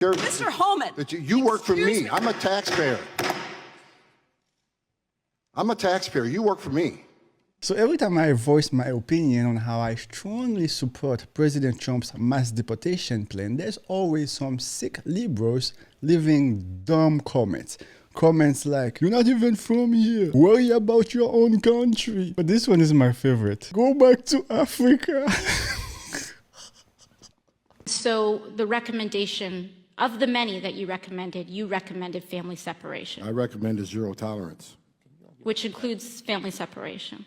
Mr. Homan. You work for me. I'm a taxpayer. I'm a taxpayer. You work for me. So every time I voice my opinion on how I strongly support President Trump's mass deportation plan, there's always some sick liberals leaving dumb comments. Comments like, you're not even from here. Worry about your own country. But this one is my favorite. Go back to Africa. So the recommendation, of the many that you recommended family separation. I recommend zero tolerance. Which includes family separation.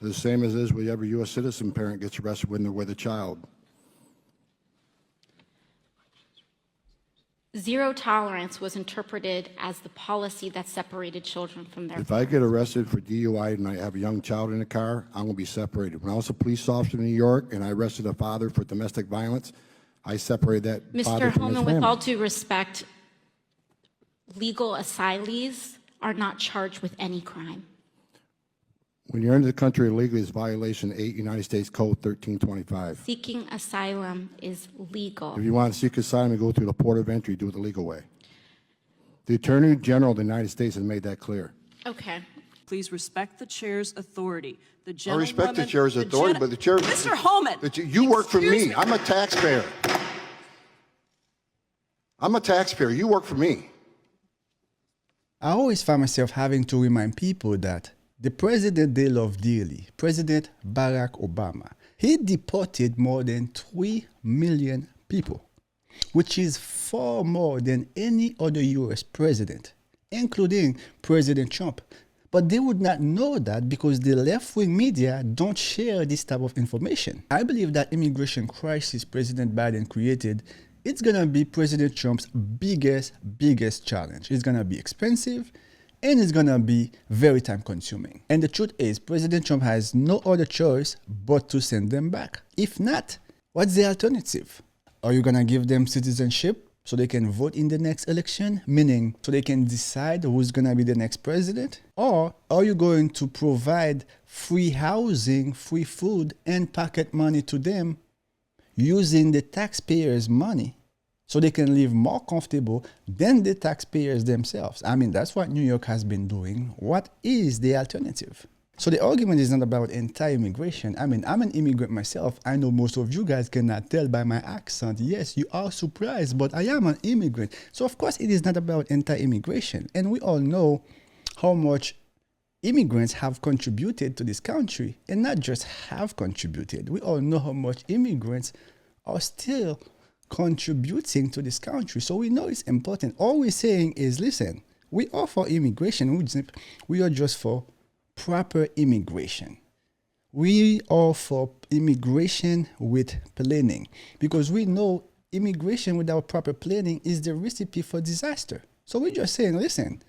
The same as is with every U.S. citizen parent gets arrested when they're with a child. Zero tolerance was interpreted as the policy that separated children from their If I get arrested for DUI and I have a young child in the car, I'm going to be separated. When I was a police officer in New York and I arrested a father for domestic violence, I separated that father Mr. from his Homan, family. with all due respect, legal asylees are not charged with any crime. When you're into the country illegally, it's violation 8 United States Code 1325. Seeking asylum is legal. If you want to seek asylum, you go through the port of entry, do it the legal way. The Attorney General of the United States has made that clear. Okay. Please respect the chair's authority. The I respect the chair's gentlewoman- authority, but the chair... Mr. Homan. You work for excuse me. I'm a taxpayer. I'm a taxpayer. You work for me. I always find myself having to remind people that the president they love dearly, President Barack Obama, he deported more than 3 million people, which is far more than any other US president, including President Trump. But they would not know that because the left-wing media don't share this type of information. I believe that immigration crisis President Biden created, it's gonna be President Trump's biggest challenge. It's gonna be expensive, and it's gonna be very time consuming. And the truth is, President Trump has no other choice but to send them back. If not, what's the alternative? Are you gonna give them citizenship so they can vote in the next election? Meaning, so they can decide who's gonna be the next president? Or are you going to provide free housing, free food, and pocket money to them using the taxpayers' money so they can live more comfortable than the taxpayers themselves? I mean, that's what New York has been doing. What is the alternative? So the argument is not about anti-immigration. I mean, I'm an immigrant myself. I know most of you guys cannot tell by my accent. Yes, you are surprised, but I am an immigrant. So of course it is not about anti-immigration. And we all know how much immigrants have contributed to this country, and not just have contributed. We all know how much immigrants are still contributing to this country. So we know it's important. All we're saying is, listen, we are for immigration. We are just for proper immigration. We are for immigration with planning, because we know immigration without proper planning is the recipe for disaster. So we're just saying, listen,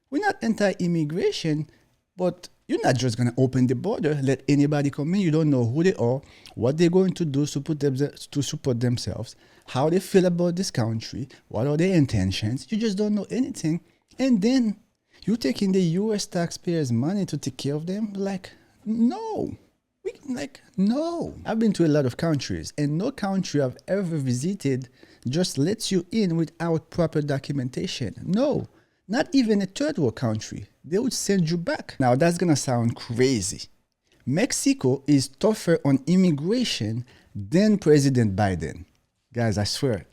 we're not anti-immigration, but you're not just going to open the border, let anybody come in. You don't know who they are, what they're going to do to support themselves, how they feel about this country, what are their intentions. You just don't know anything. And then you're taking the U.S. taxpayers' money to take care of them? Like, no. No. I've been to a lot of countries, and no country I've ever visited just lets you in without proper documentation. No. Not even a third world country. They would send you back. Now, that's going to sound crazy. Mexico is tougher on immigration than President Biden. Guys, I swear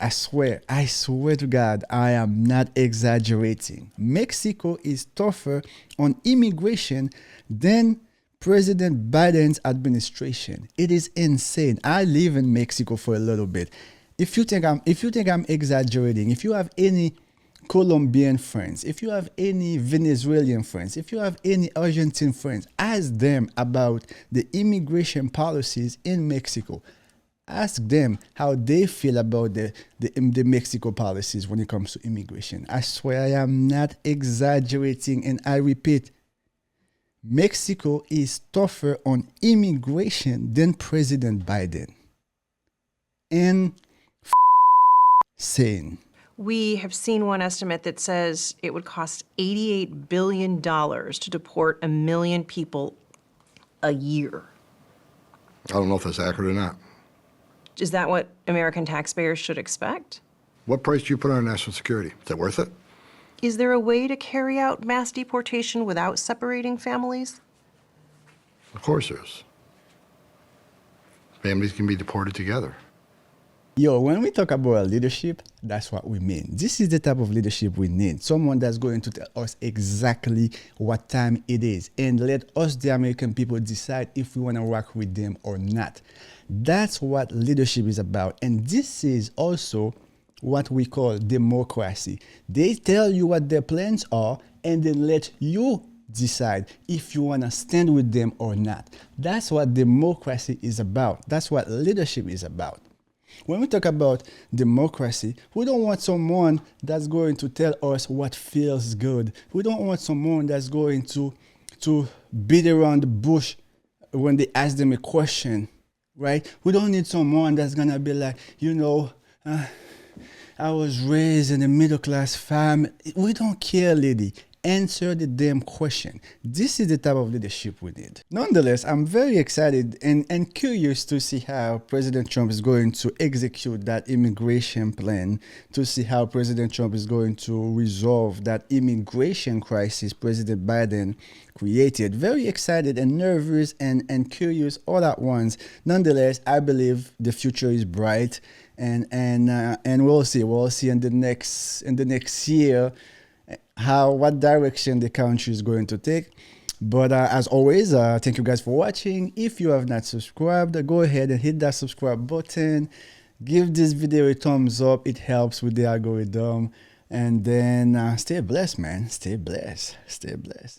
to God, I am not exaggerating. Mexico is tougher on immigration than President Biden's administration. It is insane. I live in Mexico for a little bit. If you think I'm exaggerating, if you have any Colombian friends, if you have any Venezuelan friends, if you have any Argentine friends, ask them about the immigration policies in Mexico. Ask them how they feel about the Mexico policies when it comes to immigration. I swear I am not exaggerating, and I repeat, Mexico is tougher on immigration than President Biden. And sane. We have seen one estimate that says it would cost $88 billion to deport 1 million people a year. I don't know if that's accurate or not. Is that what American taxpayers should expect? What price do you put on national security? Is it worth it? Is there a way to carry out mass deportation without separating families? Of course there is. Families can be deported together. Yo, when we talk about leadership, that's what we mean. This is the type of leadership we need. Someone that's going to tell us exactly what time it is and let us, the American people, decide if we want to work with them or not. That's what leadership is about. And this is also what we call democracy. They tell you what their plans are and then let you decide if you want to stand with them or not. That's what democracy is about. That's what leadership is about. When we talk about democracy, we don't want someone that's going to tell us what feels good. We don't want someone that's going to beat around the bush when they ask them a question, right? We don't need someone that's going to be like, I was raised in a middle-class family. We don't care, lady. Answer the damn question. This is the type of leadership we need. Nonetheless, I'm very excited and curious to see how President Trump is going to execute that immigration plan, to see how President Trump is going to resolve that immigration crisis President Biden created. Very excited and nervous and curious all at once. Nonetheless, I believe the future is bright, and we'll see in the next year what direction the country is going to take. But as always, thank you guys for watching. If you have not subscribed, go ahead and hit that subscribe button. Give this video a thumbs up. It helps with the algorithm. And then stay blessed, man. Stay blessed. Stay blessed.